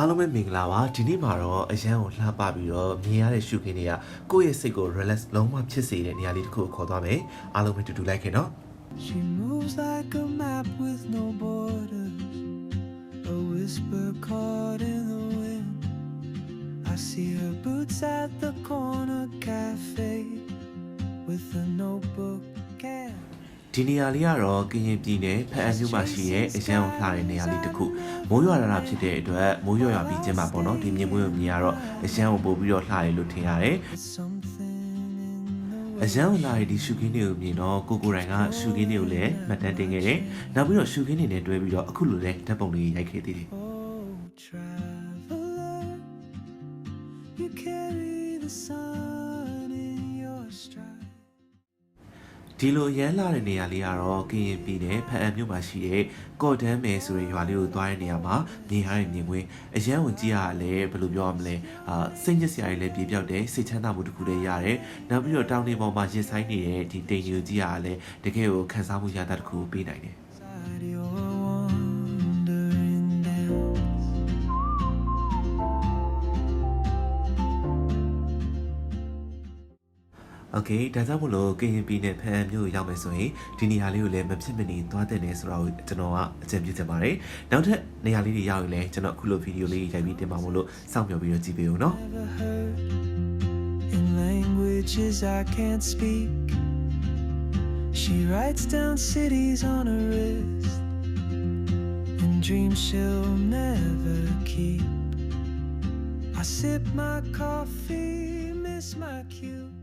အားလုံးပဲမင်္ဂလာပါဒီနေ့မှာတော့အရန်ကိုလှပပြီးတော့မြင်ရတဲ့ရှုခင်းတွေကကိုယ့်ရဲ့စိတ်ကို relax လုံးဝဖြစ်စေတဲ့နေရာလေးတစ်ခုကိုခေါ်သွားမယ်အားလုံးပဲတူတူလိုက်ခင်နော် She moves like a map with no borders, a whisper caught in the wind. I see her boots at the corner cafe with a notebook and ဒီနေရာလေးကတော့ကရင်ပြည်နယ်ဖအံမြို့မှာရှိတဲ့အရန်ကိုလှတဲ့နေရာလေးတစ်ခုမိုးရွာလာတာဖြစ်တဲ့အတွက်မိုးရွာပြီးချင်းမှာပေါ့နော်ဒီမြင်မွေးကိုမြင်ရတော့အရန်ကိုပို့ပြီးတော့လှတယ်လို့ထင်ရတယ် something in the အရန်ကိုလှတဲ့ဒီရှုခင်းတွေကိုမြင်တော့ကိုကိုတိုင်ကရှုခင်းတွေကိုလည်းမှတ်တမ်းတင်ခဲ့တယ်နောက်ပြီးတော့ရှုခင်းတွေနဲ့တွဲပြီးတော့အခုလိုလဲဓာတ်ပုံလေးရိုက်ခဲ့သေးတယ် oh traveler, you carry the sun in your stride. ဒီလိုရမ်းလာတဲ့နေရာလေးကတော့ကရင်ပြည်နယ်ဖအံမြို့မှာရှိတဲ့ကော့တန်းမယ်ဆိုတဲ့ရွာလေးကိုသွားတဲ့နေရာမှာမြင်ရတဲ့မြင်ကွင်းအရန်ဝင်ကြည့်ရလဲဘယ်လိုပြောရမလဲစိတ်ညစ်စရာတွေလည်းပြေပြောက်တယ်စိတ်ချမ်းသာမှုတစ်ခုလည်းရတယ်နောက်ပြီးတော့တောင်တွေပေါ်မှာရင်ဆိုင်နေတဲ့ဒီတိမ်ကြီးကိုကြည့်ရလဲတကယ်ကိုခန်းစားမှုရတာတစ်ခုပေးနိုင်တယ် Inside your wandering dance. Okay ဒါကြောင့်မလို့ကရင်ပြည်နယ်ဖအံမြို့ကိုရောက်မယ်ဆိုရင်ဒီနေရာလေးကိုလည်းမဖြစ်မနေသွားတဲ့နေဆိုတော့ကျွန်တော်ကအကြံပြုချင်ပါတယ်နောက်ထပ်နေရာလေးတွေရောက်ရင်လည်းကျွန်တော်အခုလိုဗီဒီယိုလေးရိုက်ပြီးတင်ပါမို့လို့စောင့်မျှော်ပြီးတော့ကြည့်ပေးဦးနော် Never heard in languages I can't speak. She writes down cities on her wrist and dreams she'll never keep. I sip my coffee, miss my cue.